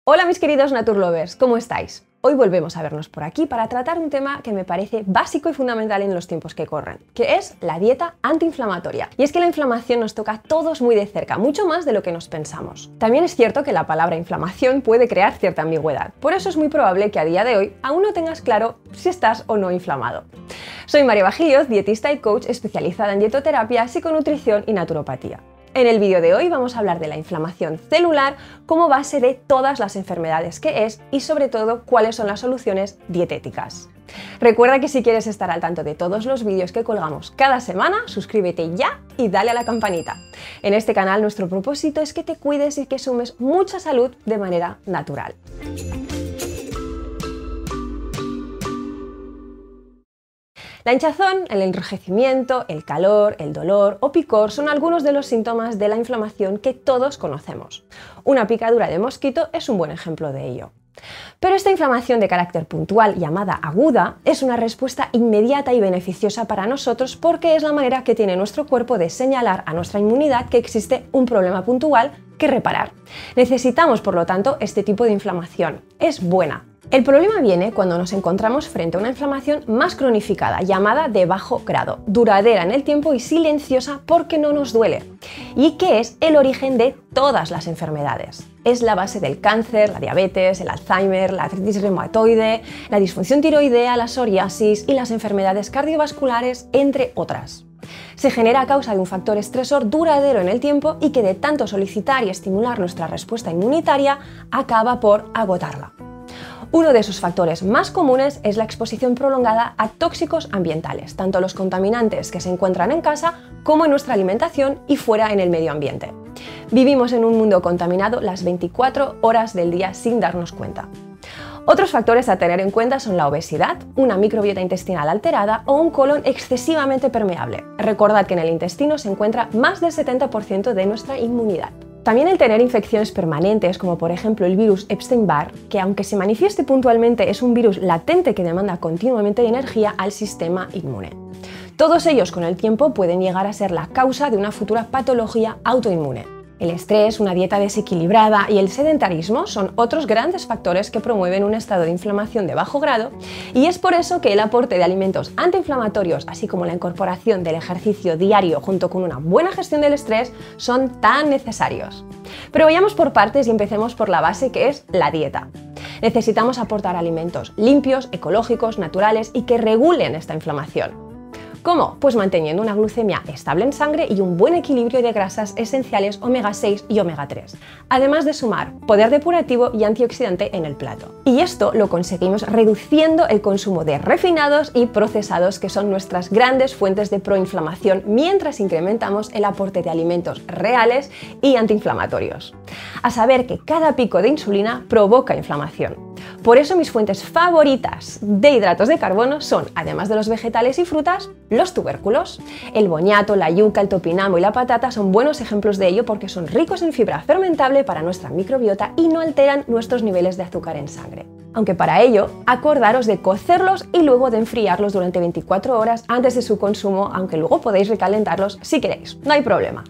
Hola mis queridos Naturlovers, ¿cómo estáis? Hoy volvemos a vernos por aquí para tratar un tema que me parece básico y fundamental en los tiempos que corren, que es la dieta antiinflamatoria. Y es que la inflamación nos toca a todos muy de cerca, mucho más de lo que nos pensamos. También es cierto que la palabra inflamación puede crear cierta ambigüedad, por eso es muy probable que a día de hoy aún no tengas claro si estás o no inflamado. Soy María Bajilloz, dietista y coach especializada en dietoterapia, psiconutrición y naturopatía. En el vídeo de hoy vamos a hablar de la inflamación celular como base de todas las enfermedades que es y sobre todo cuáles son las soluciones dietéticas. Recuerda que si quieres estar al tanto de todos los vídeos que colgamos cada semana, suscríbete ya y dale a la campanita. En este canal nuestro propósito es que te cuides y que sumes mucha salud de manera natural. La hinchazón, el enrojecimiento, el calor, el dolor o picor son algunos de los síntomas de la inflamación que todos conocemos. Una picadura de mosquito es un buen ejemplo de ello. Pero esta inflamación de carácter puntual, llamada aguda, es una respuesta inmediata y beneficiosa para nosotros porque es la manera que tiene nuestro cuerpo de señalar a nuestra inmunidad que existe un problema puntual que reparar. Necesitamos, por lo tanto, este tipo de inflamación. Es buena. El problema viene cuando nos encontramos frente a una inflamación más cronificada, llamada de bajo grado, duradera en el tiempo y silenciosa porque no nos duele, y que es el origen de todas las enfermedades. Es la base del cáncer, la diabetes, el Alzheimer, la artritis reumatoide, la disfunción tiroidea, la psoriasis y las enfermedades cardiovasculares, entre otras. Se genera a causa de un factor estresor duradero en el tiempo y que de tanto solicitar y estimular nuestra respuesta inmunitaria acaba por agotarla. Uno de sus factores más comunes es la exposición prolongada a tóxicos ambientales, tanto los contaminantes que se encuentran en casa como en nuestra alimentación y fuera en el medio ambiente. Vivimos en un mundo contaminado las 24 horas del día sin darnos cuenta. Otros factores a tener en cuenta son la obesidad, una microbiota intestinal alterada o un colon excesivamente permeable. Recordad que en el intestino se encuentra más del 70% de nuestra inmunidad. También el tener infecciones permanentes, como por ejemplo el virus Epstein-Barr, que aunque se manifieste puntualmente es un virus latente que demanda continuamente energía al sistema inmune. Todos ellos con el tiempo pueden llegar a ser la causa de una futura patología autoinmune. El estrés, una dieta desequilibrada y el sedentarismo son otros grandes factores que promueven un estado de inflamación de bajo grado y es por eso que el aporte de alimentos antiinflamatorios, así como la incorporación del ejercicio diario junto con una buena gestión del estrés, son tan necesarios. Pero vayamos por partes y empecemos por la base que es la dieta. Necesitamos aportar alimentos limpios, ecológicos, naturales y que regulen esta inflamación. ¿Cómo? Pues manteniendo una glucemia estable en sangre y un buen equilibrio de grasas esenciales omega 6 y omega 3, además de sumar poder depurativo y antioxidante en el plato. Y esto lo conseguimos reduciendo el consumo de refinados y procesados, que son nuestras grandes fuentes de proinflamación, mientras incrementamos el aporte de alimentos reales y antiinflamatorios. A saber que cada pico de insulina provoca inflamación. Por eso mis fuentes favoritas de hidratos de carbono son, además de los vegetales y frutas, los tubérculos. El boniato, la yuca, el topinamo y la patata son buenos ejemplos de ello porque son ricos en fibra fermentable para nuestra microbiota y no alteran nuestros niveles de azúcar en sangre. Aunque para ello, acordaros de cocerlos y luego de enfriarlos durante 24 horas antes de su consumo, aunque luego podéis recalentarlos si queréis, no hay problema.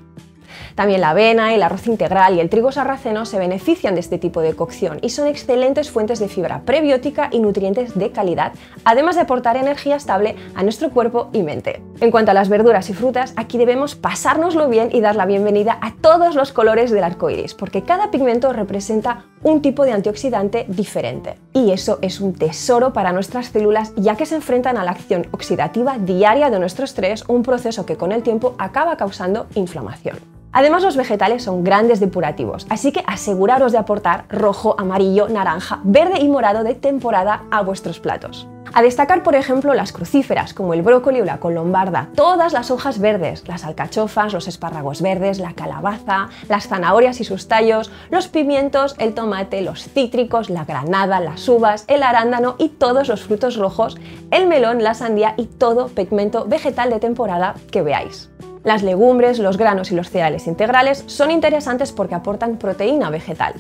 También la avena, el arroz integral y el trigo sarraceno se benefician de este tipo de cocción y son excelentes fuentes de fibra prebiótica y nutrientes de calidad, además de aportar energía estable a nuestro cuerpo y mente. En cuanto a las verduras y frutas, aquí debemos pasárnoslo bien y dar la bienvenida a todos los colores del arco iris, porque cada pigmento representa un tipo de antioxidante diferente. Y eso es un tesoro para nuestras células, ya que se enfrentan a la acción oxidativa diaria de nuestro estrés, un proceso que con el tiempo acaba causando inflamación. Además, los vegetales son grandes depurativos, así que aseguraros de aportar rojo, amarillo, naranja, verde y morado de temporada a vuestros platos. A destacar, por ejemplo, las crucíferas, como el brócoli o la col lombarda, todas las hojas verdes, las alcachofas, los espárragos verdes, la calabaza, las zanahorias y sus tallos, los pimientos, el tomate, los cítricos, la granada, las uvas, el arándano y todos los frutos rojos, el melón, la sandía y todo pigmento vegetal de temporada que veáis. Las legumbres, los granos y los cereales integrales son interesantes porque aportan proteína vegetal.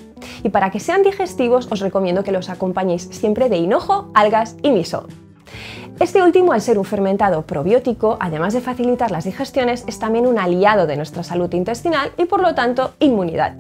Y para que sean digestivos os recomiendo que los acompañéis siempre de hinojo, algas y miso. Este último, al ser un fermentado probiótico, además de facilitar las digestiones, es también un aliado de nuestra salud intestinal y por lo tanto inmunidad.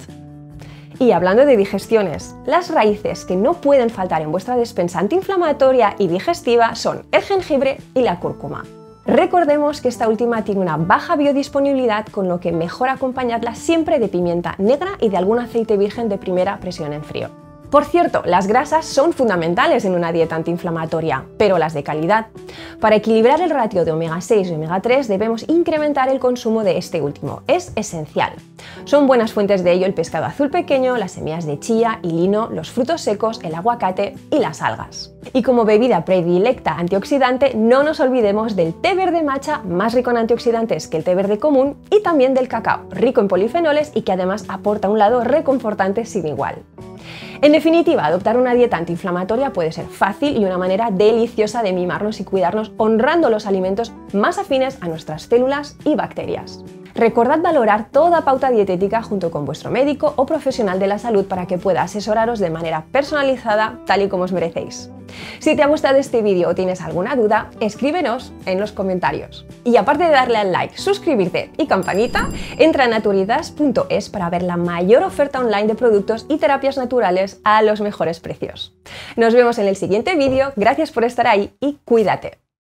Y hablando de digestiones, las raíces que no pueden faltar en vuestra despensa antiinflamatoria y digestiva son el jengibre y la cúrcuma. Recordemos que esta última tiene una baja biodisponibilidad, con lo que mejor acompañarla siempre de pimienta negra y de algún aceite virgen de primera presión en frío. Por cierto, las grasas son fundamentales en una dieta antiinflamatoria, pero las de calidad. Para equilibrar el ratio de omega 6 y omega 3 debemos incrementar el consumo de este último, es esencial. Son buenas fuentes de ello el pescado azul pequeño, las semillas de chía y lino, los frutos secos, el aguacate y las algas. Y como bebida predilecta antioxidante, no nos olvidemos del té verde matcha, más rico en antioxidantes que el té verde común, y también del cacao, rico en polifenoles y que además aporta un lado reconfortante sin igual. En definitiva, adoptar una dieta antiinflamatoria puede ser fácil y una manera deliciosa de mimarnos y cuidarnos, honrando los alimentos más afines a nuestras células y bacterias. Recordad valorar toda pauta dietética junto con vuestro médico o profesional de la salud para que pueda asesoraros de manera personalizada, tal y como os merecéis. Si te ha gustado este vídeo o tienes alguna duda, escríbenos en los comentarios. Y aparte de darle al like, suscribirte y campanita, entra a naturidas.es para ver la mayor oferta online de productos y terapias naturales a los mejores precios. Nos vemos en el siguiente vídeo, gracias por estar ahí y cuídate.